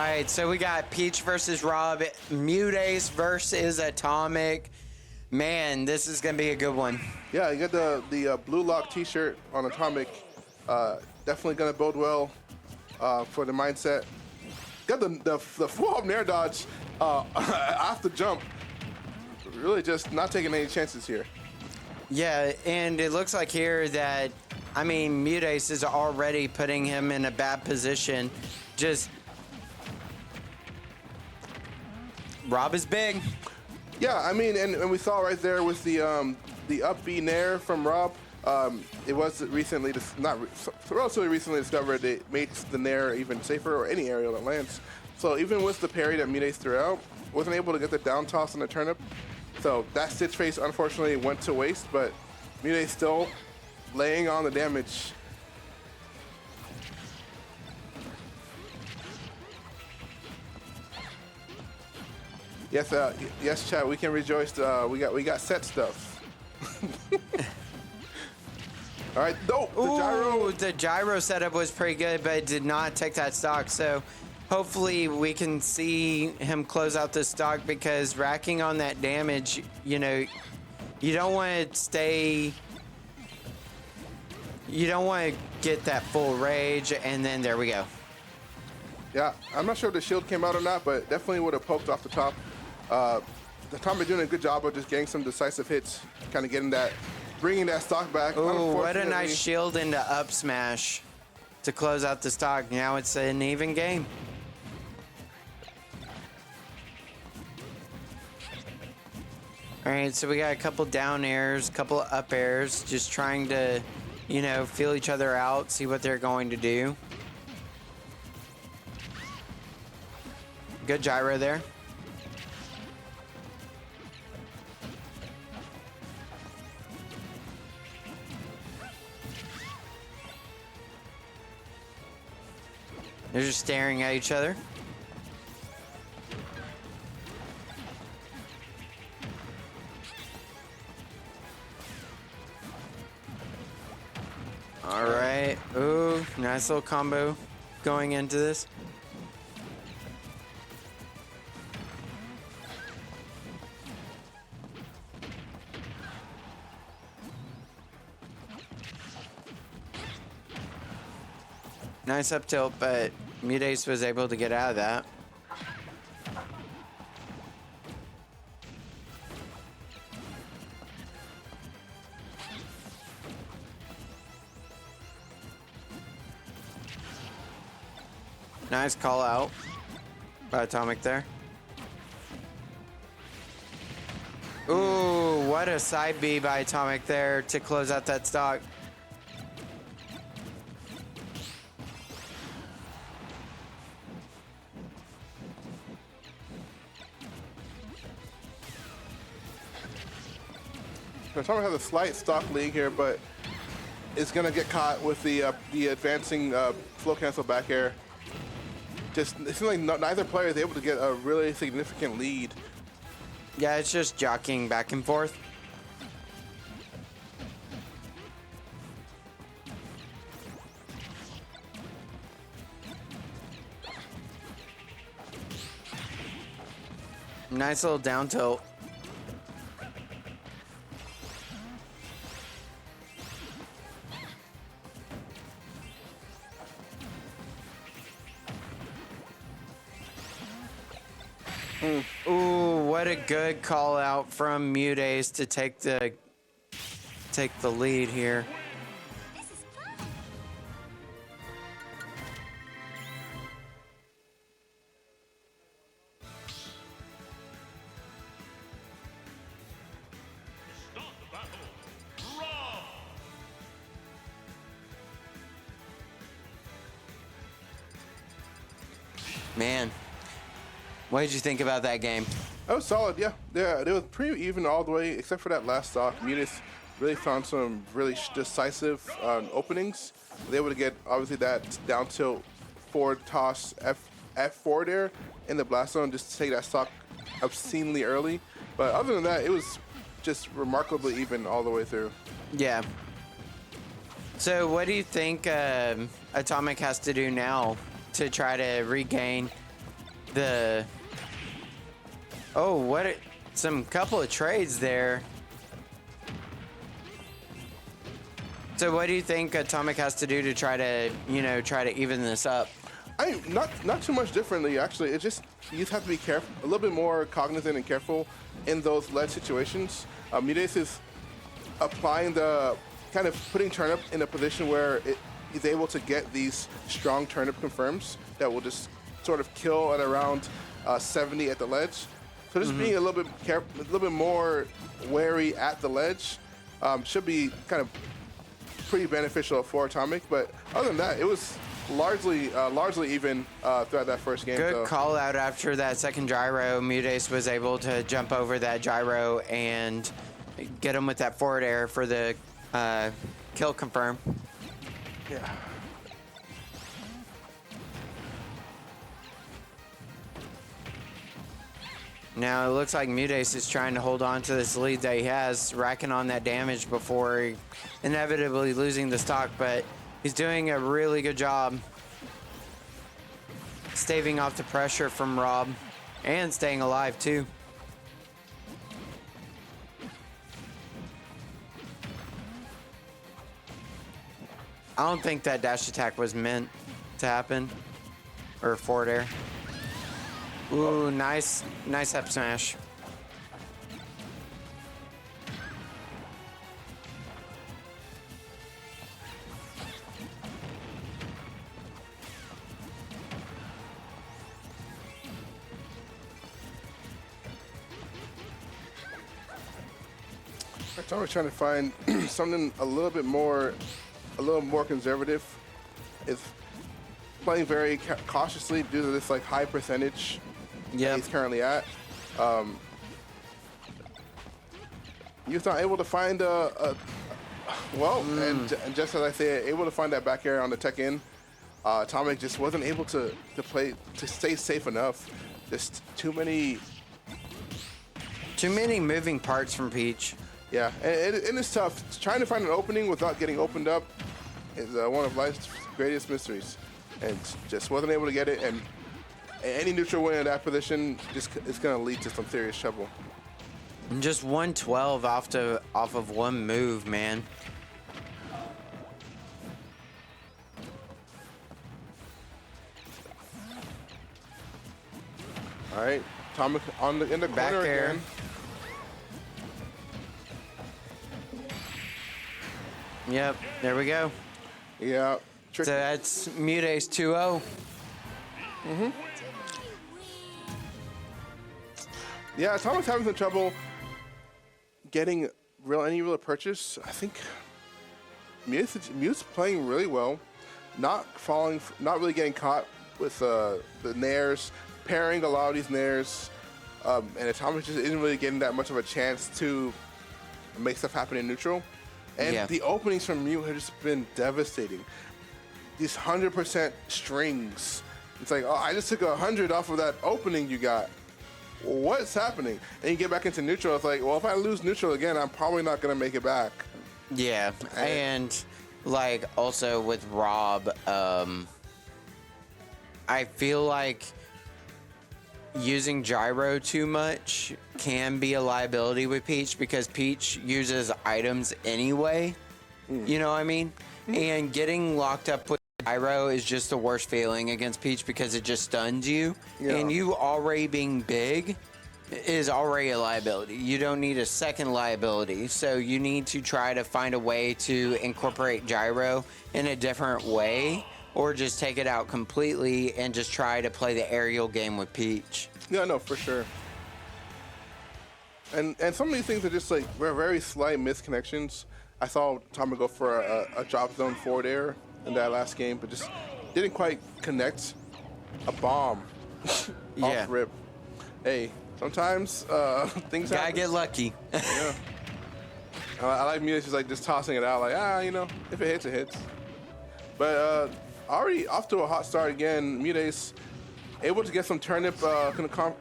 right, so we got Peach versus Rob, MuteAce versus Atomic. Man, this is gonna be a good one. Yeah, you got the blue lock T-shirt on Atomic. Definitely gonna bode well for the mindset. Got the full up nair dodge off the jump. Really just not taking any chances here. Yeah, and it looks like here that, I mean, MuteAce is already putting him in a bad position. Just Rob is big. Yeah, I mean, and we saw right there with the up B nair from Rob. It was recently, relatively recently discovered it makes the nair even safer, or any aerial that lands. So even with the parry that MuteAce threw out, wasn't able to get the down toss on the turnip. So that Stitch Face unfortunately went to waste, but MuteAce still laying on the damage. Yes, yes, chat. We can rejoice. We got set stuff. All right, no, the gyro setup was pretty good, but it did not take that stock. So hopefully we can see him close out the stock, because racking on that damage, you know, you don't want to stay. You don't want to get that full rage, and then there we go. Yeah, I'm not sure if the shield came out or not, but definitely would have poked off the top. The Tommy doing a good job of just getting some decisive hits, kind of getting that, bringing that stock back. Oh, what a nice shield into up smash to close out the stock. Now it's an even game. All right, so we got a couple down airs, a couple of up airs, just trying to, you know, feel each other out, see what they're going to do. Good gyro there. They're just staring at each other. All right. Ooh, nice little combo going into this. Nice up tilt, but MuteAce was able to get out of that. Nice call out by Atomic there. Ooh, what a side B by Atomic there to close out that stock. Atomic has a slight stock lead here, but is gonna get caught with the advancing flow cancel back air. Just it seems like neither player is able to get a really significant lead. Yeah, it's just jockeying back and forth. Nice little down tilt. Ooh, what a good call out from MuteAce to take the lead here. Man, what did you think about that game? That was solid, yeah. Yeah, it was pretty even all the way, except for that last stock. MuteAce really found some really decisive openings. They were able to get, obviously, that down tilt forward toss F4 there in the blast zone just to take that stock obscenely early. But other than that, it was just remarkably even all the way through. Yeah. So what do you think Atomic has to do now to try to regain the... Oh, some couple of trades there. So what do you think Atomic has to do to try to, try to even this up? Not too much differently, actually. It just, you just have to be careful, a little bit more cognizant and careful in those lead situations. MuteAce is applying kind of putting Turnip in a position where he's able to get these strong Turnip confirms that will just sort of kill at around 70 at the ledge. So just being a little bit careful, a little bit more wary at the ledge should be kind of pretty beneficial for Atomic. But other than that, it was largely even throughout that first game. Good call out after that second gyro. MuteAce was able to jump over that gyro and get him with that forward air for the kill confirm. Yeah. Now it looks like MuteAce is trying to hold on to this lead that he has, racking on that damage before inevitably losing the stock, but he's doing a really good job staving off the pressure from Rob and staying alive too. I don't think that dash attack was meant to happen, or forward air. Ooh, nice up smash. I'm always trying to find something a little more conservative. Is playing very cautiously due to this like high percentage that he's currently at. He's not able to find and just as I say, able to find that back air on the tech in. Atomic just wasn't able to stay safe enough. Just too many moving parts from Peach. Yeah, and it's tough. Trying to find an opening without getting opened up is one of life's greatest mysteries, and just wasn't able to get it. And any neutral win in that position just is going to lead to some serious trouble. And just 112 off of one move, man. All right, Atomic in the Back corner air. again. Yep, there we go. Yeah. So that's MuteAce 2-0. Yeah, Atomic's having some trouble getting any real purchase. I think Mewtwo's playing really well, not really getting caught with the nairs, parrying a lot of these nairs, and Atomic just isn't really getting that much of a chance to make stuff happen in neutral. And the openings from Mew have just been devastating. These 100% strings. It's like, oh, I just took 100 off of that opening you got. What's happening? And you get back into neutral, it's like, well, if I lose neutral again, I'm probably not going to make it back. Yeah, and like also with Rob, I feel like using gyro too much can be a liability with Peach because Peach uses items anyway. You know what I mean? And getting locked up with gyro is just the worst feeling against Peach because it just stuns you. And you already being big is already a liability. You don't need a second liability. So you need to try to find a way to incorporate gyro in a different way or just take it out completely and just try to play the aerial game with Peach. Yeah, no, for sure. And some of these things are just like very slight misconnections. I saw Tommy go for a drop zone forward air in that last game, but just didn't quite connect a bomb off rip. Hey, sometimes things happen. Gotta get lucky. Yeah. I like music just tossing it out like, if it hits, it hits. But already off to a hot start again. MuteAce able to get some turnip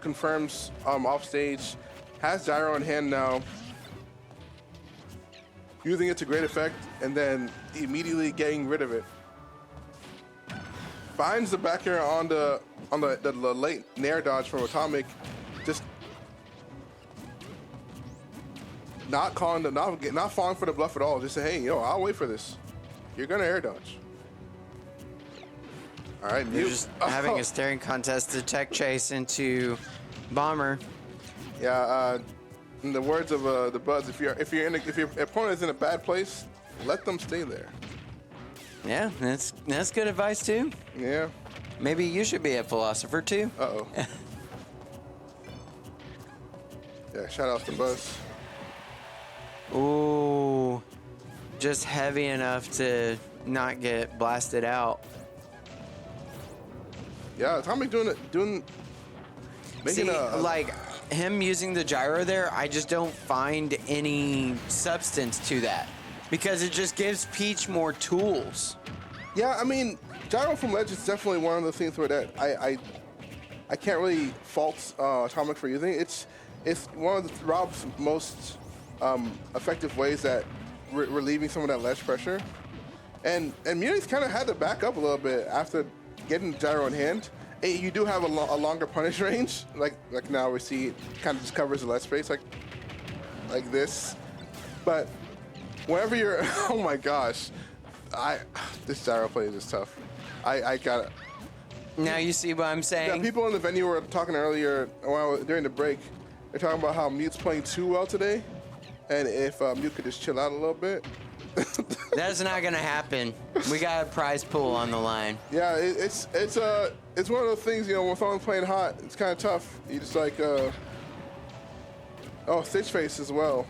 confirms off stage. Has gyro in hand now. Using it to great effect and then immediately getting rid of it. Finds the back air on the on the late nair dodge from Atomic, just not falling for the bluff at all. Just say, hey, yo, I'll wait for this. You're gonna air dodge. All right, They're just having a staring contest to tech chase into Bomber. Yeah, in the words of the Buds, if your opponent is in a bad place, let them stay there. Yeah, that's good advice too. Yeah. Maybe you should be a philosopher too. Uh-oh. Yeah, shout out to Buzz. Ooh, just heavy enough to not get blasted out. Yeah, Atomic making like him using the gyro there, I just don't find any substance to that because it just gives Peach more tools. Yeah, I mean, gyro from ledge is definitely one of the things where that I can't really fault Atomic for using it. It's one of Rob's most effective ways at relieving some of that ledge pressure. And MuteAce kind of had to back up a little bit after getting gyro in hand. You do have a longer punish range, like now we see it kind of just covers the ledge space like this. But whenever you're, oh my gosh, this gyro play is just tough. I got it. Now you see what I'm saying? Yeah, people in the venue were talking earlier during the break. They're talking about how Mute's playing too well today, and if Mute could just chill out a little bit. That's not gonna happen. We got a prize pool on the line. Yeah, it's one of those things, you know, when someone's playing hot, it's kind of tough. You just like, oh, Stitch Face as well.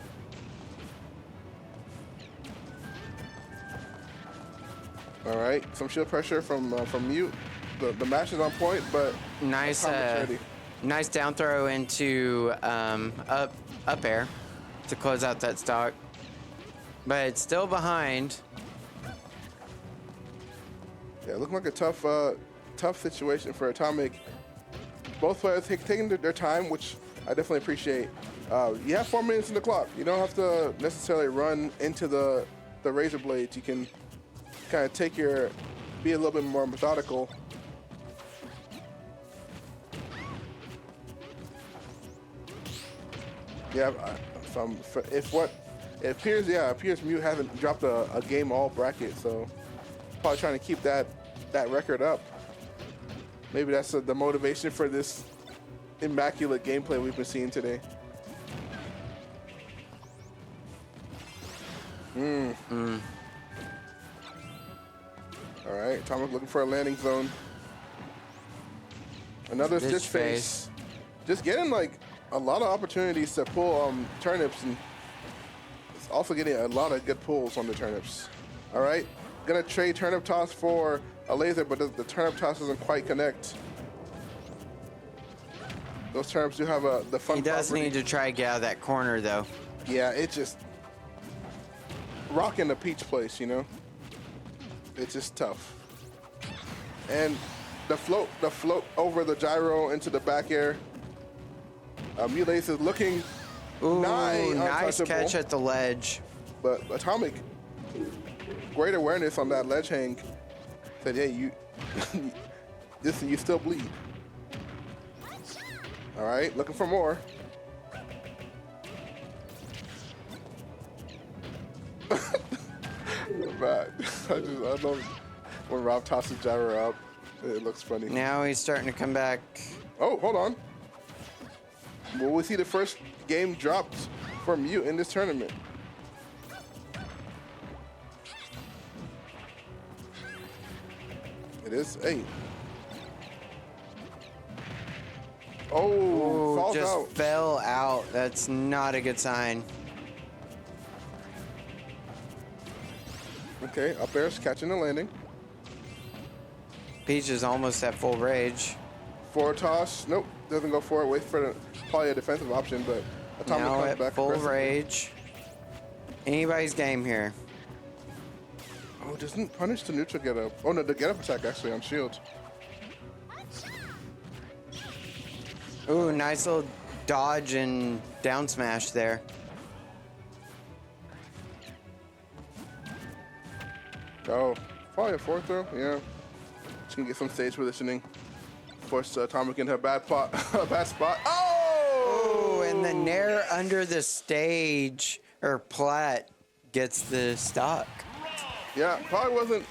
All right, some shield pressure from Mute. The match is on point, but nice down throw into up air to close out that stock. But it's still behind. Yeah, looking like a tough situation for Atomic. Both players taking their time, which I definitely appreciate. You have 4 minutes in the clock. You don't have to necessarily run into the razor blades. You can kind of be a little bit more methodical. Yeah, it appears Mute hasn't dropped a game all bracket, so probably trying to keep that record up. Maybe that's the motivation for this immaculate gameplay we've been seeing today. All right, Atomic looking for a landing zone. Another Stitch Face. Just getting like a lot of opportunities to pull turnips, and also getting a lot of good pulls on the turnips. All right, gonna trade turnip toss for a laser, but the turnip toss doesn't quite connect. Those turnips do have the fun. He does property. need to try to get out of that corner though. Yeah, it just rocking the Peach place, you know. It's just tough. And the float over the gyro into the back air. MuteAce is looking nice catch at the ledge. But Atomic, great awareness on that ledge hang. Said, hey, you still bleed. All right, looking for more. Bad. I love when Rob tosses gyro out. It looks funny. Now he's starting to come back. Oh, hold on. Will we see the first game dropped for Mute in this tournament? It is 8. Oh, falls just out. fell out. That's not a good sign. Okay, up air's catching the landing. Peach is almost at full rage. Forward toss. Nope, doesn't go for it. Wait for probably a defensive option, but Atomic Now comes at back full aggressively. rage. Anybody's game here. Oh, doesn't punish the neutral get up. Oh no, the get up attack actually on shield. Ooh, nice little dodge and down smash there. Oh, probably a 4th throw. Yeah, just gonna get some stage positioning. Forced Atomic into a bad pot, a bad spot. Oh, Oh! and the Nair under the stage or plat gets the stock. Yeah, probably wasn't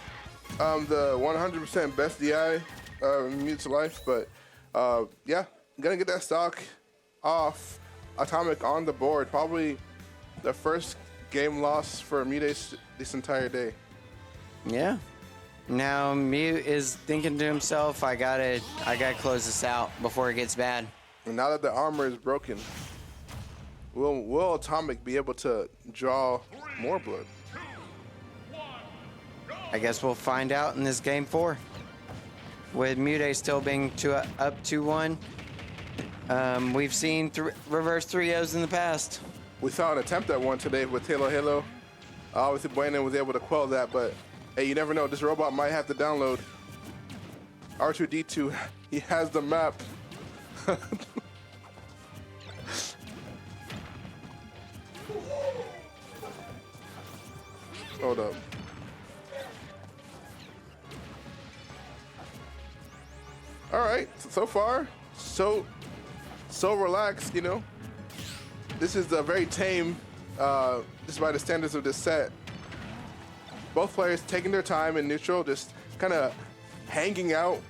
the 100% best DI in Mute's life, but yeah, gonna get that stock off. Atomic on the board. Probably the first game loss for MuteAce this entire day. Yeah. Now Mute is thinking to himself, I gotta close this out before it gets bad. And now that the armor is broken, will Atomic be able to draw more blood? I guess we'll find out in this game 4. With MuteAce still being up 2-1. We've seen reverse 3-0s in the past. We saw an attempt at one today with Halo. Obviously, Buandon was able to quell that, but hey, you never know. This robot might have to download. R2-D2, he has the map. Hold up. All right, so far, so relaxed, you know. This is a very tame, just by the standards of this set. Both players taking their time in neutral, just kind of hanging out,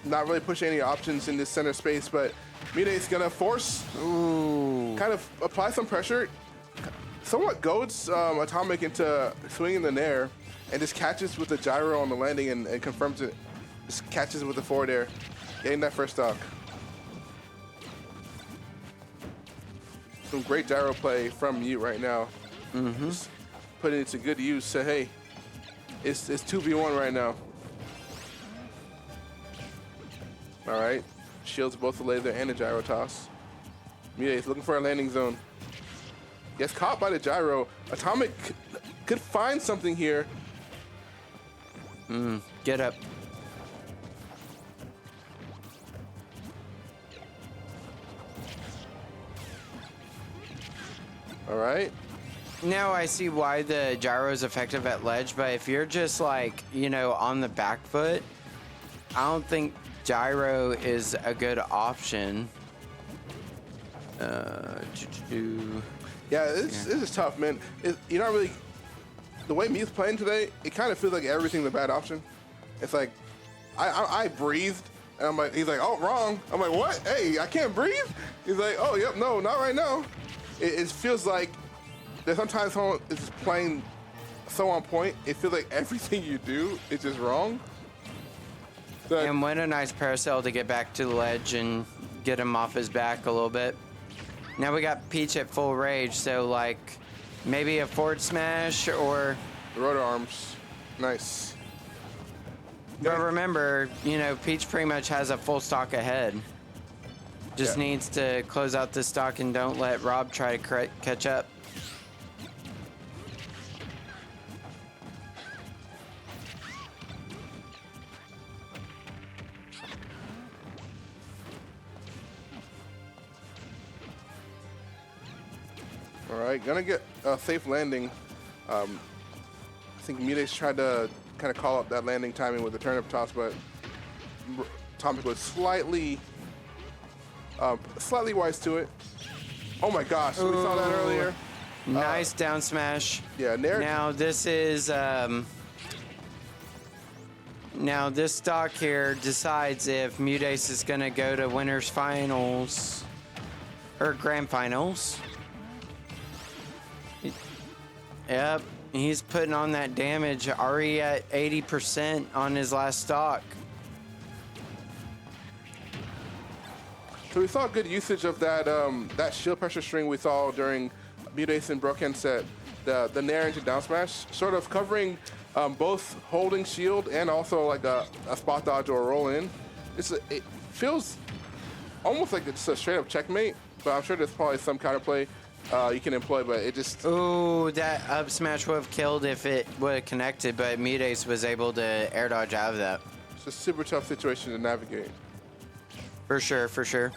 not really pushing any options in this center space, but MuteAce gonna force, kind of apply some pressure, somewhat goads Atomic into swinging the Nair, and just catches with the gyro on the landing and confirms it. Just catches with the forward air, getting that first stock. Some great gyro play from Mute right now. Just putting it to good use. So hey, it's 2v1 right now. All right, shields both the laser and the gyro toss. MuteAce looking for a landing zone. Gets caught by the gyro. Atomic could find something here. Get up. All right. Now I see why the gyro is effective at ledge, but if you're just like, you know, on the back foot, I don't think gyro is a good option. Yeah, this is tough, man. You're not really, the way Mute's playing today, it kind of feels like everything's a bad option. It's like, I breathed, and I'm like, he's like, oh, wrong. I'm like, what? Hey, I can't breathe? He's like, oh, yep, no, not right now. It feels like there's sometimes someone is just playing so on point, it feels like everything you do is just wrong. And win a nice parasail to get back to the ledge and get him off his back a little bit. Now we got Peach at full rage, so like maybe a forward smash or... Rotor arms, nice. But remember, you know, Peach pretty much has a full stock ahead. Just needs to close out this stock and don't let Rob try to catch up. All right, gonna get a safe landing. I think MuteAce tried to kind of call up that landing timing with the turnip toss, but Atomic was slightly wise to it. Oh my gosh, we saw that earlier. Nice down smash. Yeah, now this is now this stock here decides if MuteAce is gonna go to winners finals or grand finals. Yep, he's putting on that damage, already at 80% on his last stock. So we saw good usage of that that shield pressure string we saw during MuteAce and Broken set, the Nair into down smash, sort of covering both holding shield and also like a spot dodge or a roll in. It feels almost like it's a straight up checkmate, but I'm sure there's probably some counterplay you can employ, but it just... Ooh, that up smash would have killed if it would have connected, but MuteAce was able to air dodge out of that. It's a super tough situation to navigate. For sure, for sure.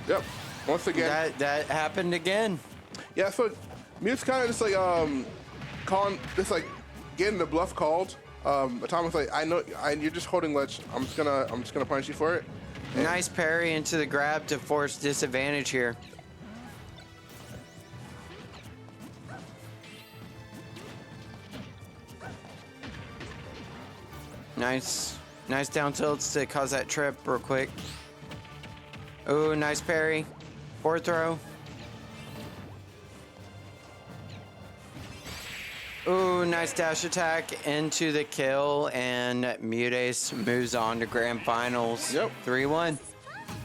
Yep, once again. That happened again. Yeah, so Mute's kind of just like calling, just like getting the bluff called. Atomic's like, you're just holding ledge. I'm just gonna punish you for it. And Nice parry into the grab to force disadvantage here. Nice down tilts to cause that trip real quick. Oh, nice parry. Forward throw. Ooh, nice dash attack into the kill, and MuteAce moves on to grand finals. Yep. 3-1.